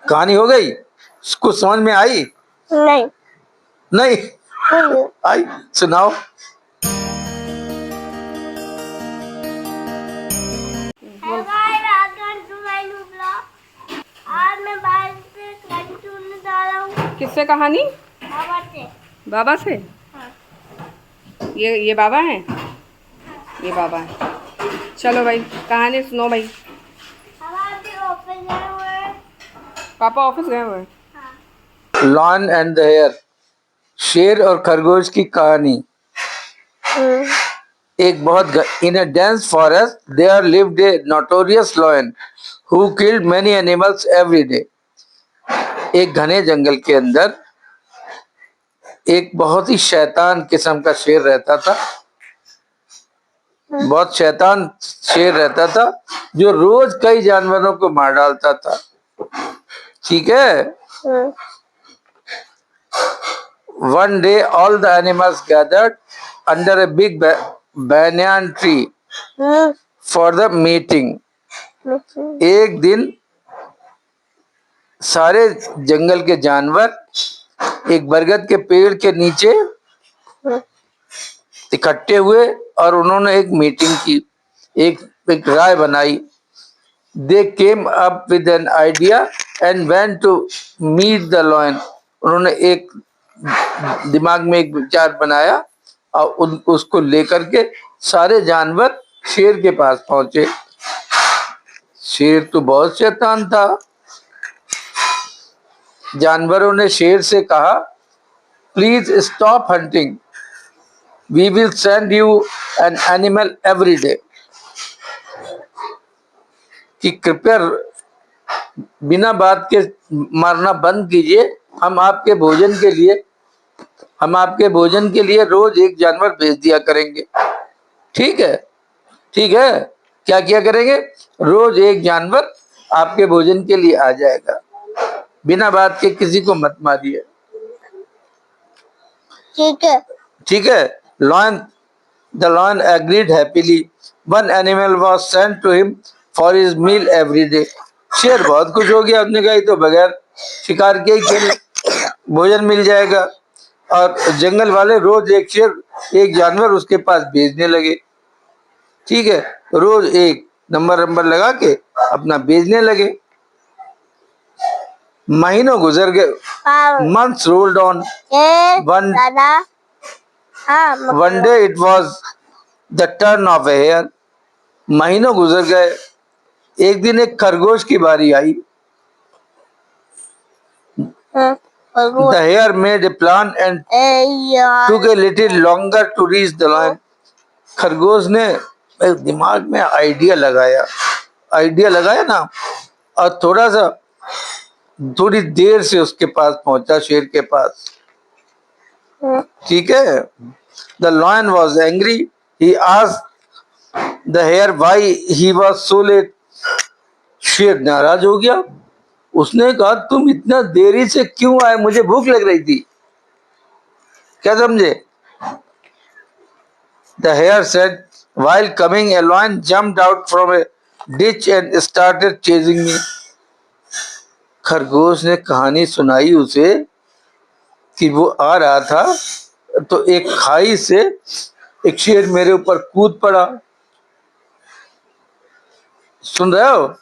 कहानी हो गई? कुछ समझ में आई? नहीं नहीं आई? सुनाओ। आज मैं बाहर से कहानी सुनने जा रहा हूँ। किससे कहानी? बाबा से। बाबा से? हाँ। ये बाबा हैं? ये बाबा हैं। चलो भाई कहानी सुनो भाई। हमारे ऑफिस गए हुए हैं। पापा ऑफिस गए हुए हैं। हाँ। लॉयन एंड द हेयर, शेर और खरगोश की कहानी। एक बहुत in a dense forest there lived a notorious lion who killed many animals every day. एक घने जंगल के अंदर एक बहुत ही शैतान किस्म का शेर रहता था। बहुत शैतान शेर रहता था जो रोज कई जानवरों को मार डालता था। ठीक है। One day all the animals gathered under a big banyan tree for the meeting. एक दिन सारे जंगल के जानवर एक बरगद के पेड़ के नीचे इकट्ठे हुए और उन्होंने एक मीटिंग की, एक राय बनाई। They came up with an idea and went to meet the lion. उन्होंने एक दिमाग में एक विचार बनाया और उसको लेकर के सारे जानवर शेर के पास पहुंचे। शेर तो बहुत शैतान था। जानवरों ने शेर से कहा, please stop hunting, we will send you an animal every day. कि कृपया बिना बात के मारना बंद कीजिए, हम आपके भोजन के लिए रोज एक जानवर भेज दिया करेंगे। ठीक है? ठीक है, क्या किया करेंगे? रोज एक जानवर आपके भोजन के लिए आ जाएगा, बिना बात के किसी को मत मारिए। ठीक है। ठीक है। The lion agreed happily. One animal was sent to him for his meal every day. शेर बहुत खुश हो गया, उसने कहा तो बगैर शिकार के ही भोजन मिल जाएगा। और जंगल वाले रोज एक जानवर उसके पास भेजने लगे। ठीक है, रोज एक नंबर लगा के अपना भेजने लगे। महीनों गुजर गए। Months rolled on. One day it was the turn of a hare. महीनों गुजर गए। एक दिन एक खरगोश की बारी आई। The hare made a plan and took a little longer to reach the lion. खरगोश ने दिमाग में आइडिया लगाया ना, और थोड़ी देर से उसके पास पहुंचा, शेर के पास। ठीक है। The lion was angry. He asked the hare why he was so late. शेर नाराज हो गया। उसने कहा, तुम इतना देरी से क्यों आए? मुझे भूख लग रही थी। क्या समझे? The hare said, while coming, a lion jumped out from a ditch and started chasing me. खरगोश ने कहानी सुनाई उसे कि वो आ रहा था तो एक खाई से एक शेर मेरे ऊपर कूद पड़ा। सुन रहे हो?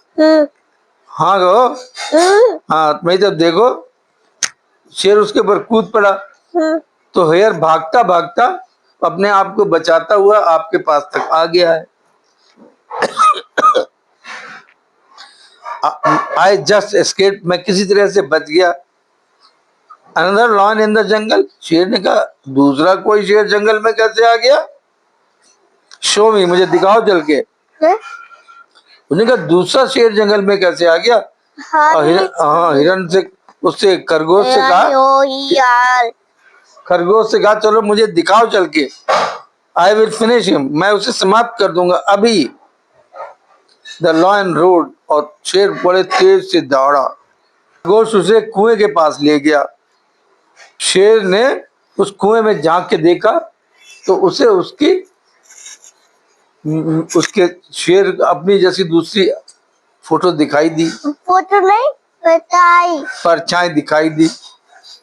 हाँ गो। हाँ, मैं जब देखो शेर उसके ऊपर कूद पड़ा तो हेयर भागता भागता अपने आप को बचाता हुआ आपके पास तक आ गया है। I just escaped. मैं किसी तरह से बच गया। Another lion in the jungle. शेर ने कहा, दूसरा कोई शेर जंगल में कैसे आ गया? Show me, मुझे दिखाओ चल के। उन्होंने कहा, दूसरा शेर जंगल में कैसे आ गया? हिरन से उससे खरगोश से कहा, चलो मुझे दिखाओ चल के। I will finish him. मैं उसे समाप्त कर दूंगा अभी। The lion roared. और शेर बड़े तेज से दौड़ा। खरगोश उसे कुएं के पास ले गया। शेर ने उस कुएं में झांक के देखा तो उसे उसके शेर अपनी जैसी दूसरी फोटो दिखाई दी। फोटो नहीं? परछाई दिखाई दी।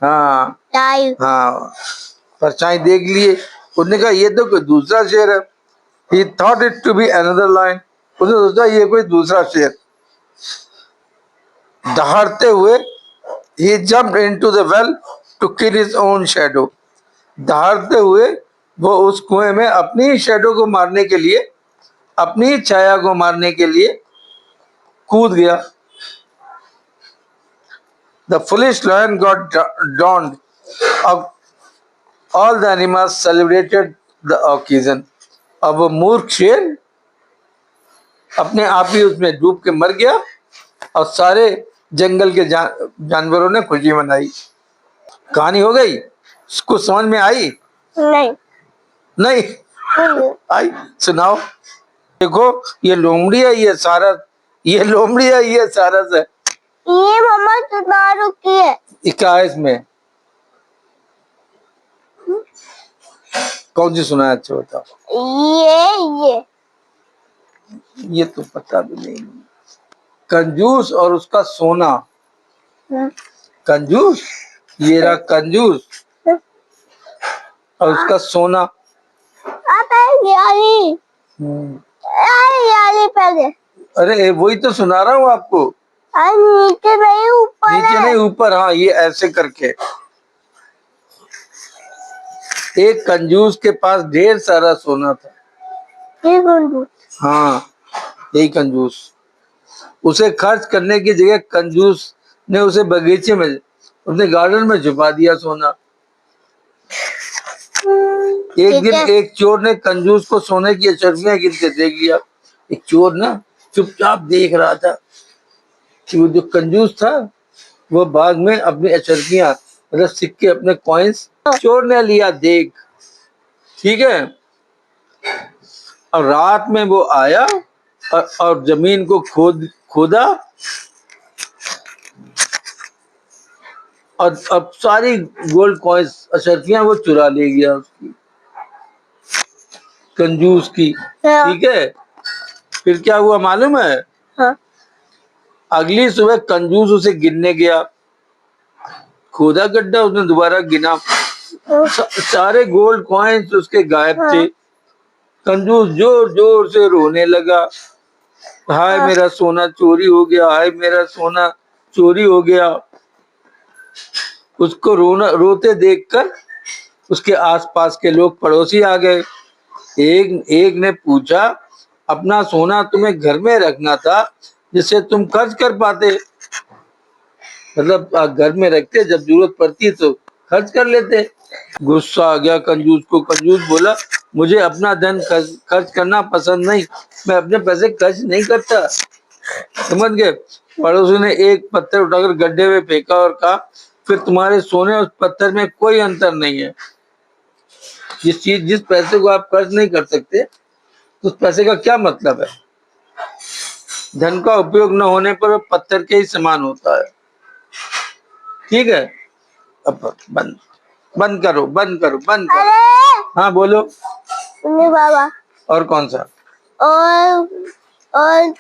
हाँ हाँ, परछाई देख लिए। उसने कहा ये तो कोई दूसरा शेर है। He thought it to be another lion. उसने सोचा ये कोई दूसरा शेर। दहाड़ते हुए he jumped into the well to kill his own shadow. दहाड़ते हुए वो उस कुएं में अपनी शैडो को मारने के लिए, अपनी छाया को मारने के लिए कूद गया। The foolish lion got drowned. अब all the animals celebrated the occasion. अब वो मूर्ख शेर अपने आप ही उसमें डूब के मर गया और सारे जंगल के जानवरों ने खुशी मनाई। कहानी हो गई? कुछ समझ में आई? नहीं नहीं आई। सुनाओ। देखो ये लोमड़ी है, ये सारस, ये लोमड़ी है, ये सारस है। ये मम्मा सुना रुकी है। क्या है इसमें? कौन सी सुना है? अच्छा बताओ। ये तो पता भी नहीं। कंजूस और उसका सोना। कंजूस, ये रहा कंजूस और उसका सोना। पहले अरे वही तो सुना रहा हूँ आपको। नीचे नहीं ऊपर, नीचे नहीं ऊपर। हाँ, ये ऐसे करके। एक कंजूस के पास ढेर सारा सोना था। ये कंजूस? हाँ, यही कंजूस। उसे खर्च करने की जगह कंजूस ने उसे बगीचे में, उसने गार्डन में छुपा दिया सोना। एक दिन एक चोर ने कंजूस को सोने की अचरफियां गिनते देख लिया। एक चोर ना चुपचाप देख रहा था कि वो जो कंजूस था वो बाग में अपनी अचरफियां, मतलब सिक्के, अपने कॉइन्स चोर ने लिया देख। ठीक है। और रात में वो आया और जमीन को खोदा और अब सारी गोल्ड कॉइन्स, अशर्फियां वो चुरा ले गया उसकी, कंजूस की। ठीक है। फिर क्या हुआ मालूम है? हाँ। अगली सुबह कंजूस उसे गिनने गया। खोदा गड्ढा, उसने दोबारा गिना। सारे गोल्ड कॉइन्स उसके गायब थे। कंजूस जोर जोर से रोने लगा। हाय मेरा सोना चोरी हो गया, हाय मेरा सोना चोरी हो गया। उसको रोते देखकर उसके आसपास के लोग, पड़ोसी आ गए। एक ने पूछा, अपना सोना तुम्हें घर में रखना था जिससे तुम खर्च कर पाते, मतलब घर में रखते, जब जरूरत पड़ती तो खर्च कर लेते। गुस्सा आ गया कंजूस को। कंजूस बोला, मुझे अपना धन खर्च करना पसंद नहीं, मैं अपने पैसे खर्च नहीं करता। समझ गए? पड़ोसी ने एक पत्थर उठाकर गड्ढे में फेंका और कहा, फिर तुम्हारे सोने और उस पत्थर में कोई अंतर नहीं है। जिस पैसे को आप खर्च नहीं कर सकते, उस पैसे का क्या मतलब है? धन का उपयोग न होने पर वो पत्थर के ही समान होता है। ठीक है। अब बंद करो, बंद करो, बंद करो। हाँ बोलो। बाबा। और कौन सा? और